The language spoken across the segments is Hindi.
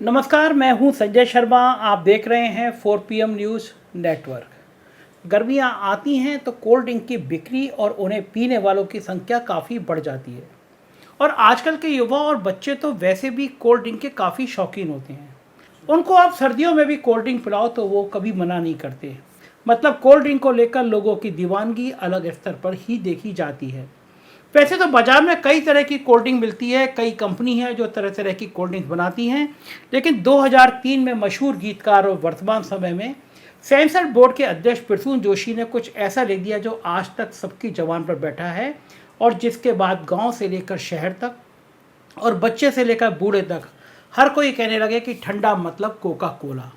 नमस्कार, मैं हूं संजय शर्मा। आप देख रहे हैं 4 PM न्यूज़ नेटवर्क। गर्मियां आती हैं तो कोल्ड ड्रिंक की बिक्री और उन्हें पीने वालों की संख्या काफ़ी बढ़ जाती है। और आजकल के युवा और बच्चे तो वैसे भी कोल्ड ड्रिंक के काफ़ी शौकीन होते हैं। उनको आप सर्दियों में भी कोल्ड ड्रिंक पिलाओ तो वो कभी मना नहीं करते। मतलब कोल्ड ड्रिंक को लेकर लोगों की दीवानगी अलग स्तर पर ही देखी जाती है। वैसे तो बाजार में कई तरह की कोल्ड ड्रिंक मिलती है, कई कंपनी हैं जो तरह तरह की कोल्ड ड्रिंक बनाती हैं। लेकिन 2003 में मशहूर गीतकार और वर्तमान समय में सेंसर बोर्ड के अध्यक्ष प्रसून जोशी ने कुछ ऐसा लिख दिया जो आज तक सबकी जबान पर बैठा है और जिसके बाद गांव से लेकर शहर तक और बच्चे से लेकर बूढ़े तक हर कोई कहने लगे कि ठंडा मतलब कोका कोला।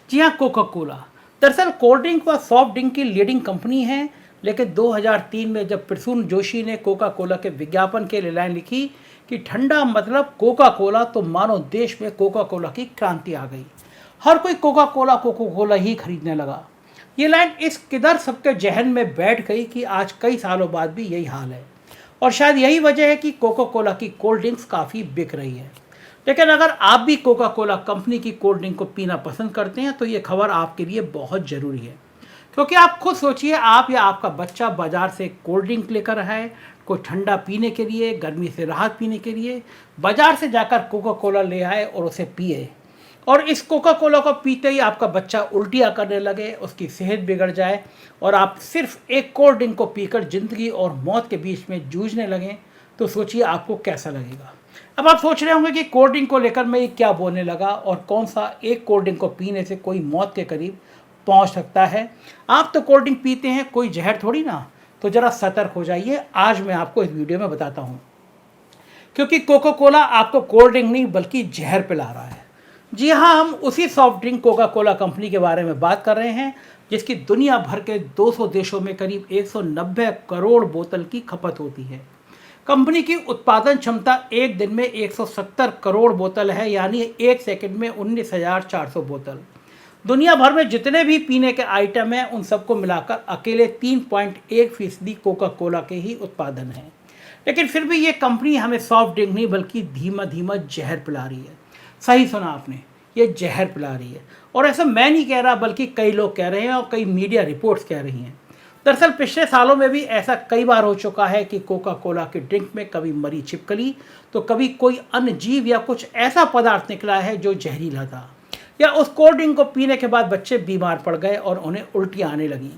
जी हाँ, कोका कोला दरअसल कोल्ड ड्रिंक व सॉफ्ट ड्रिंक की लीडिंग कंपनी है। लेकिन 2003 में जब प्रसून जोशी ने कोका कोला के विज्ञापन के लिए लाइन लिखी कि ठंडा मतलब कोका कोला, तो मानो देश में कोका कोला की क्रांति आ गई। हर कोई कोका कोला ही खरीदने लगा। ये लाइन इस किधर सबके जहन में बैठ गई कि आज कई सालों बाद भी यही हाल है। और शायद यही वजह है कि कोका कोला की कोल्ड ड्रिंक्स काफ़ी बिक रही है। लेकिन अगर आप भी कोका कोला कंपनी की कोल्ड ड्रिंक को पीना पसंद करते हैं तो ये खबर आपके लिए बहुत ज़रूरी है। क्योंकि आप खुद सोचिए, आप या आपका बच्चा बाजार से कोल्ड ड्रिंक लेकर आए, कोई ठंडा पीने के लिए, गर्मी से राहत पीने के लिए बाजार से जाकर कोका कोला ले आए और उसे पिए, और इस कोका कोला को पीते ही आपका बच्चा उल्टियाँ करने लगे, उसकी सेहत बिगड़ जाए और आप सिर्फ एक कोल्ड ड्रिंक को पीकर ज़िंदगी और मौत के बीच में जूझने लगें, तो सोचिए आपको कैसा लगेगा। अब आप सोच रहे होंगे कि कोल्ड ड्रिंक को लेकर मैं ये क्या बोलने लगा और कौन सा एक कोल्ड ड्रिंक को पीने से कोई मौत के करीब पहुंच सकता है। आप तो कोल्ड ड्रिंक पीते हैं, कोई जहर थोड़ी ना। तो ज़रा सतर्क हो जाइए, आज मैं आपको इस वीडियो में बताता हूं। क्योंकि कोका कोला आपको कोल्ड ड्रिंक नहीं बल्कि जहर पिला रहा है। जी हाँ, हम उसी soft drink Coca Cola company के बारे में बात कर रहे हैं जिसकी दुनिया भर के 200 देशों में करीब 190 करोड़ बोतल की खपत होती है। कंपनी की उत्पादन क्षमता एक दिन में 170 करोड़ बोतल है, यानी एक सेकंड में 19,400 बोतल। दुनिया भर में जितने भी पीने के आइटम हैं उन सबको मिलाकर अकेले 3.1% कोका कोला के ही उत्पादन हैं। लेकिन फिर भी ये कंपनी हमें सॉफ्ट ड्रिंक नहीं बल्कि धीमा धीमा जहर पिला रही है। सही सुना आपने, ये जहर पिला रही है। और ऐसा मैं नहीं कह रहा बल्कि कई लोग कह रहे हैं और कई मीडिया रिपोर्ट्स कह रही हैं। दरअसल पिछले सालों में भी ऐसा कई बार हो चुका है कि कोका कोला के ड्रिंक में कभी मरी छिपकली तो कभी कोई अन्य जीव या कुछ ऐसा पदार्थ निकला है जो जहरीला था, या उस कोल्ड ड्रिंक को पीने के बाद बच्चे बीमार पड़ गए और उन्हें उल्टियाँ आने लगीं।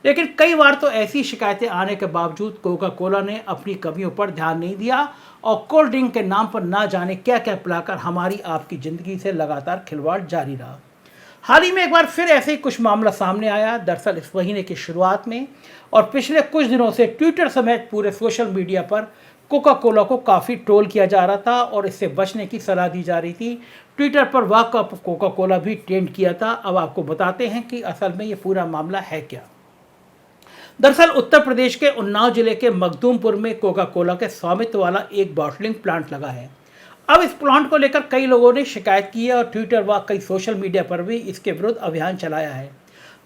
लेकिन कई बार तो ऐसी शिकायतें आने के बावजूद कोका कोला ने अपनी कमियों पर ध्यान नहीं दिया और कोल्ड ड्रिंक के नाम पर ना जाने क्या क्या पिलाकर हमारी आपकी ज़िंदगी से लगातार खिलवाड़ जारी रहा। हाल ही में एक बार फिर ऐसे ही कुछ मामला सामने आया। दरअसल इस महीने की शुरुआत में और पिछले कुछ दिनों से ट्विटर समेत पूरे सोशल मीडिया पर कोका कोला को काफ़ी ट्रोल किया जा रहा था और इससे बचने की सलाह दी जा रही थी। ट्विटर पर वाह का कोका कोला भी ट्रेंड किया था। अब आपको बताते हैं कि असल में ये पूरा मामला है क्या। दरअसल उत्तर प्रदेश के उन्नाव जिले के मखदूमपुर में कोका कोला के स्वामित्व वाला एक बॉटलिंग प्लांट लगा है। अब इस प्लांट को लेकर कई लोगों ने शिकायत की है और ट्विटर व कई सोशल मीडिया पर भी इसके विरुद्ध अभियान चलाया है।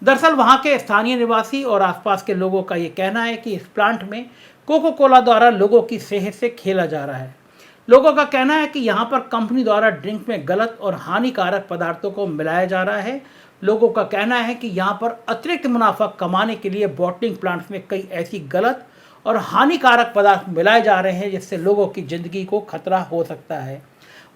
दरअसल वहाँ के स्थानीय निवासी और आसपास के लोगों का ये कहना है कि इस प्लांट में कोका कोला द्वारा लोगों की सेहत से खेला जा रहा है। लोगों का कहना है कि यहाँ पर कंपनी द्वारा ड्रिंक में गलत और हानिकारक पदार्थों को मिलाया जा रहा है। लोगों का कहना है कि यहाँ पर अतिरिक्त मुनाफा कमाने के लिए बॉटलिंग प्लांट्स में कई ऐसी गलत और हानिकारक पदार्थ मिलाए जा रहे हैं जिससे लोगों की ज़िंदगी को खतरा हो सकता है।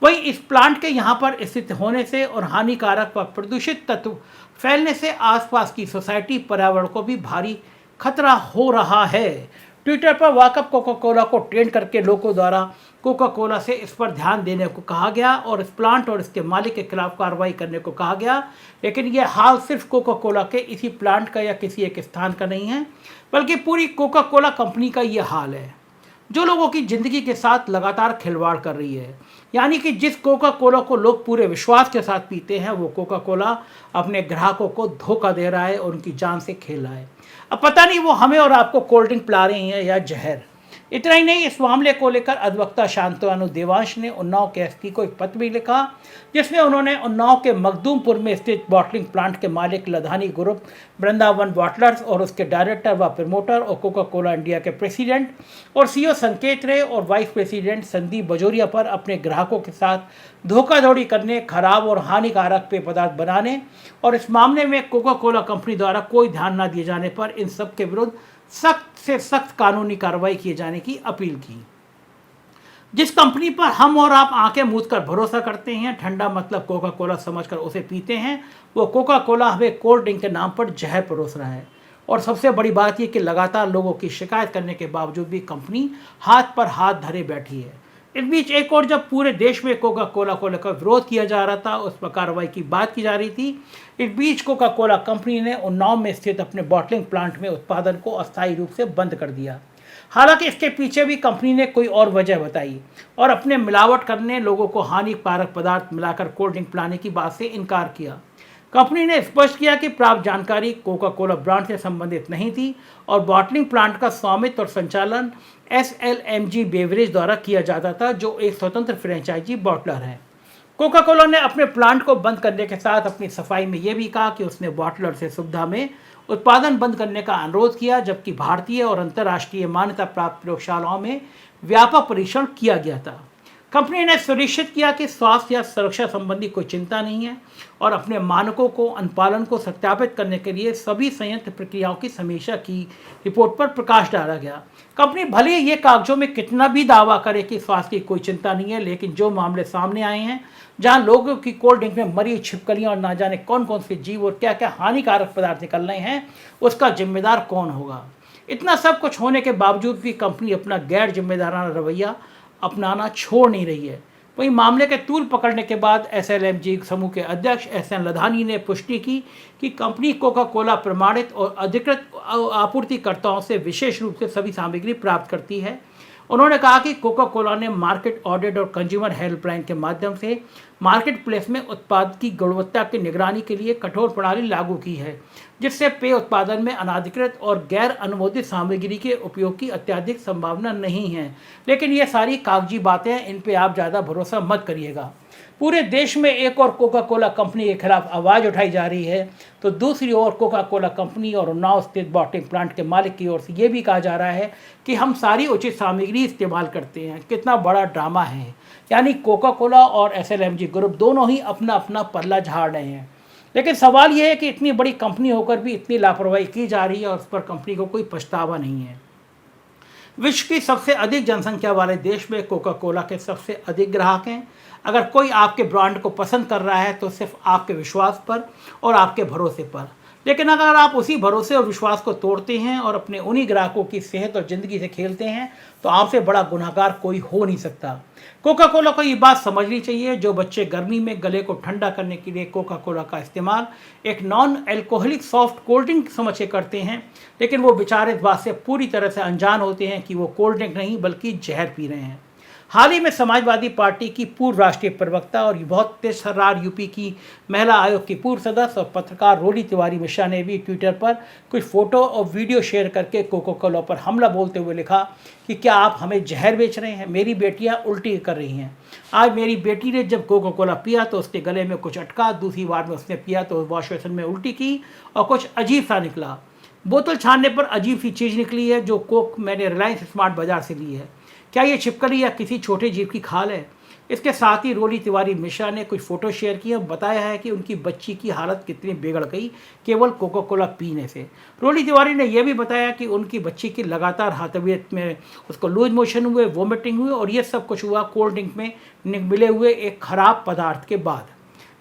वहीं इस प्लांट के यहाँ पर स्थित होने से और हानिकारक व प्रदूषित तत्व फैलने से आसपास की सोसाइटी पर्यावरण को भी भारी खतरा हो रहा है। ट्विटर पर वाकअप कोका कोला को ट्रेंड करके लोगों द्वारा कोका कोला से इस पर ध्यान देने को कहा गया और इस प्लांट और इसके मालिक के खिलाफ कार्रवाई करने को कहा गया। लेकिन यह हाल सिर्फ कोका कोला के इसी प्लांट का या किसी एक स्थान का नहीं है, बल्कि पूरी कोका कोला कंपनी का ये हाल है जो लोगों की ज़िंदगी के साथ लगातार खिलवाड़ कर रही है। यानी कि जिस कोका कोला को लोग पूरे विश्वास के साथ पीते हैं वो कोका कोला अपने ग्राहकों को धोखा दे रहा है और उनकी जान से खेल रहा है। अब पता नहीं वो हमें और आपको कोल्ड ड्रिंक पिला रही हैं या जहर। इतना ही नहीं, इस मामले को लेकर अधिवक्ता शांतनु देवांश ने उन्नाव के एसपी को एक पत्र भी लिखा, जिसमें उन्होंने उन्नाव के मखदूमपुर में स्थित बॉटलिंग प्लांट के मालिक लधानी ग्रुप वृंदावन बॉटलर्स और उसके डायरेक्टर व प्रमोटर और कोका कोला इंडिया के प्रेसिडेंट और सीईओ संकेत रे और वाइस प्रेसिडेंट संदीप बजोरिया पर अपने ग्राहकों के साथ धोखाधड़ी करने, खराब और हानिकारक पेय पदार्थ बनाने और इस मामले में कोका कोला कंपनी द्वारा कोई ध्यान न दिए जाने पर इन सब के विरुद्ध सख्त से सख्त कानूनी कार्रवाई किए जाने की अपील की। जिस कंपनी पर हम और आप आंखें मूंद कर भरोसा करते हैं, ठंडा मतलब कोका कोला समझकर उसे पीते हैं, वो कोका कोला हमें कोल्ड ड्रिंक के नाम पर जहर परोस रहा है। और सबसे बड़ी बात यह कि लगातार लोगों की शिकायत करने के बावजूद भी कंपनी हाथ पर हाथ धरे बैठी है। इस बीच एक और जब पूरे देश में कोका कोला को लेकर विरोध किया जा रहा था, उस पर कार्रवाई की बात की जा रही थी, इस बीच कोका कोला कंपनी ने उन्नाव में स्थित अपने बॉटलिंग प्लांट में उत्पादन को अस्थायी रूप से बंद कर दिया। हालांकि इसके पीछे भी कंपनी ने कोई और वजह बताई और अपने मिलावट करने, लोगों को हानिकारक पदार्थ मिलाकर कोल्ड ड्रिंक पिलाने की बात से इनकार किया। कंपनी ने स्पष्ट किया कि प्राप्त जानकारी कोका कोला ब्रांड से संबंधित नहीं थी और बॉटलिंग प्लांट का स्वामित्व और संचालन SLMG बेवरेज द्वारा किया जाता था, जो एक स्वतंत्र फ्रेंचाइजी बॉटलर है। कोका कोला ने अपने प्लांट को बंद करने के साथ अपनी सफाई में यह भी कहा कि उसने बॉटलर से सुविधा में उत्पादन बंद करने का अनुरोध किया, जबकि भारतीय और अंतर्राष्ट्रीय मान्यता प्राप्त प्रयोगशालाओं में व्यापक परीक्षण किया गया था। कंपनी ने सुनिश्चित किया कि स्वास्थ्य या सुरक्षा संबंधी कोई चिंता नहीं है और अपने मानकों को अनुपालन को सत्यापित करने के लिए सभी संयंत्र प्रक्रियाओं की समीक्षा की रिपोर्ट पर प्रकाश डाला गया। कंपनी भले ये कागजों में कितना भी दावा करे कि स्वास्थ्य की कोई चिंता नहीं है, लेकिन जो मामले सामने आए हैं, जहां लोगों की कोल्ड ड्रिंक में मरी छिपकलियां और ना जाने कौन कौन से जीव और क्या क्या हानिकारक पदार्थ निकल रहे हैं, उसका जिम्मेदार कौन होगा। इतना सब कुछ होने के बावजूद भी कंपनी अपना गैर जिम्मेदाराना रवैया अपनाना छोड़ नहीं रही है। वहीं मामले के तूल पकड़ने के बाद SLMG समूह के अध्यक्ष SN लधानी ने पुष्टि की कि कंपनी कोका कोला प्रमाणित और अधिकृत आपूर्तिकर्ताओं से विशेष रूप से सभी सामग्री प्राप्त करती है। उन्होंने कहा कि कोका कोला ने मार्केट ऑडिट और कंज्यूमर हेल्पलाइन के माध्यम से मार्केट प्लेस में उत्पाद की गुणवत्ता की निगरानी के लिए कठोर प्रणाली लागू की है, जिससे पेय उत्पादन में अनाधिकृत और गैर अनुमोदित सामग्री के उपयोग की अत्यधिक संभावना नहीं है। लेकिन ये सारी कागजी बातें हैं, इन पे आप ज़्यादा भरोसा मत करिएगा। पूरे देश में एक और कोका कोला कंपनी के खिलाफ आवाज़ उठाई जा रही है, तो दूसरी ओर कोका कोला कंपनी और उन्नाव स्थित बॉटलिंग प्लांट के मालिक की ओर से ये भी कहा जा रहा है कि हम सारी उचित सामग्री इस्तेमाल करते हैं। कितना बड़ा ड्रामा है। यानी कोका कोला और SLMG ग्रुप दोनों ही अपना अपना पल्ला झाड़ रहे हैं। लेकिन सवाल यह है कि इतनी बड़ी कंपनी होकर भी इतनी लापरवाही की जा रही है और उस पर कंपनी को कोई पछतावा नहीं है। विश्व की सबसे अधिक जनसंख्या वाले देश में कोका कोला के सबसे अधिक ग्राहक हैं। अगर कोई आपके ब्रांड को पसंद कर रहा है तो सिर्फ आपके विश्वास पर और आपके भरोसे पर, लेकिन अगर आप उसी भरोसे और विश्वास को तोड़ते हैं और अपने उन्हीं ग्राहकों की सेहत और ज़िंदगी से खेलते हैं, तो आपसे बड़ा गुनहगार कोई हो नहीं सकता। कोका कोला को ये बात समझनी चाहिए, जो बच्चे गर्मी में गले को ठंडा करने के लिए कोका कोला का इस्तेमाल एक non alcoholic soft cold drink समझ के करते हैं, लेकिन वो बेचारे इस बात से पूरी तरह से अनजान होते हैं कि वो कोल्ड ड्रिंक नहीं बल्कि जहर पी रहे हैं। हाल ही में समाजवादी पार्टी की पूर्व राष्ट्रीय प्रवक्ता और बहुत तेजर्रार यूपी की महिला आयोग की पूर्व सदस्य और पत्रकार रोली तिवारी मिश्रा ने भी ट्विटर पर कुछ फोटो और वीडियो शेयर करके कोका कोला पर हमला बोलते हुए लिखा कि क्या आप हमें जहर बेच रहे हैं, मेरी बेटियां उल्टी कर रही हैं। आज मेरी बेटी ने जब कोका कोला पिया तो उसके गले में कुछ अटका, दूसरी बार में उसने पिया तो वॉश बेसिन में उल्टी की और कुछ अजीब सा निकला। बोतल छानने पर अजीब सी चीज़ निकली है, जो कोक मैंने रिलायंस स्मार्ट बाजार से ली है। क्या ये छिपकली या किसी छोटे जीव की खाल है? इसके साथ ही रोली तिवारी मिश्रा ने कुछ फोटो शेयर किए और बताया है कि उनकी बच्ची की हालत कितनी बिगड़ गई केवल कोका कोला पीने से। रोली तिवारी ने यह भी बताया कि उनकी बच्ची की लगातार तबीयत में उसको लूज मोशन हुए, वोमिटिंग हुई और ये सब कुछ हुआ कोल्ड ड्रिंक में मिले हुए एक खराब पदार्थ के बाद।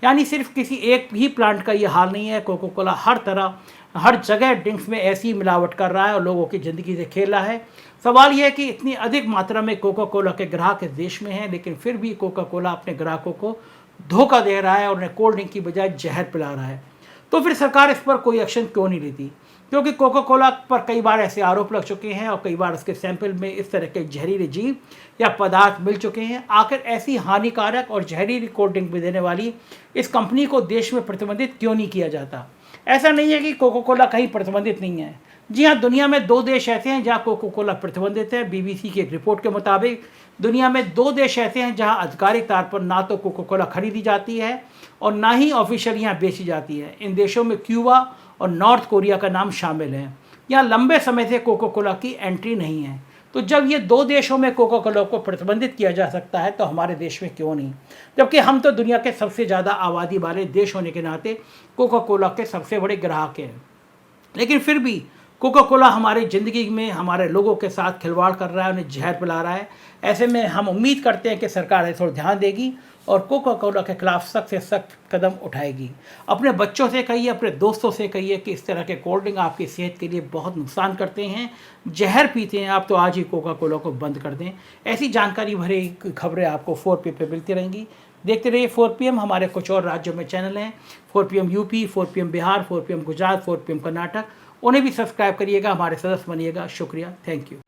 यानी सिर्फ किसी एक ही प्लांट का ये हाल नहीं है। कोका कोला हर तरह हर जगह ड्रिंक्स में ऐसी मिलावट कर रहा है और लोगों की ज़िंदगी से खेल रहा है। सवाल यह है कि इतनी अधिक मात्रा में कोका कोला के ग्राहक इस देश में हैं, लेकिन फिर भी कोका कोला अपने ग्राहकों को धोखा दे रहा है और उन्हें कोल्ड ड्रिंक की बजाय जहर पिला रहा है। तो फिर सरकार इस पर कोई एक्शन क्यों नहीं लेती? क्योंकि कोका कोला पर कई बार ऐसे आरोप लग चुके हैं और कई बार उसके सैंपल में इस तरह के जहरीले जीव या पदार्थ मिल चुके हैं। आखिर ऐसी हानिकारक और जहरीली कोल्ड ड्रिंक भी देने वाली इस कंपनी को देश में प्रतिबंधित क्यों नहीं किया जाता? ऐसा नहीं है कि कोका कोला कहीं प्रतिबंधित नहीं है, जी हाँ, दुनिया में 2 देश ऐसे हैं जहाँ कोका कोला प्रतिबंधित है। बीबीसी की एक रिपोर्ट के मुताबिक दुनिया में 2 देश ऐसे हैं जहाँ आधिकारिक तौर पर ना तो कोका कोला खरीदी जाती है और ना ही ऑफिशियल यहाँ बेची जाती है। इन देशों में क्यूबा और नॉर्थ कोरिया का नाम शामिल है। यहाँ लंबे समय से कोका कोला की एंट्री नहीं है। तो जब ये 2 देशों में कोका कोला को प्रतिबंधित किया जा सकता है तो हमारे देश में क्यों नहीं, जबकि हम तो दुनिया के सबसे ज़्यादा आबादी वाले देश होने के नाते कोका कोला के सबसे बड़े ग्राहक हैं। लेकिन फिर भी कोका कोला हमारी ज़िंदगी में हमारे लोगों के साथ खिलवाड़ कर रहा है, उन्हें जहर पिला रहा है। ऐसे में हम उम्मीद करते हैं कि सरकार इस पर ध्यान देगी और कोका कोला के खिलाफ सख्त से सख्त कदम उठाएगी। अपने बच्चों से कहिए, अपने दोस्तों से कहिए कि इस तरह के कोल्ड ड्रिंक आपकी सेहत के लिए बहुत नुकसान करते हैं, जहर पीते हैं आप, तो आज ही कोका कोला को बंद कर दें। ऐसी जानकारी भरी खबरें आपको 4PM पे मिलती रहेंगी। देखते रहिए 4PM। हमारे कुछ और राज्यों में चैनल हैं, 4PM UP, 4PM Bihar, 4PM Gujarat, 4PM Karnataka. उन्हें भी सब्सक्राइब करिएगा, हमारे सदस्य बनिएगा। शुक्रिया, थैंक यू।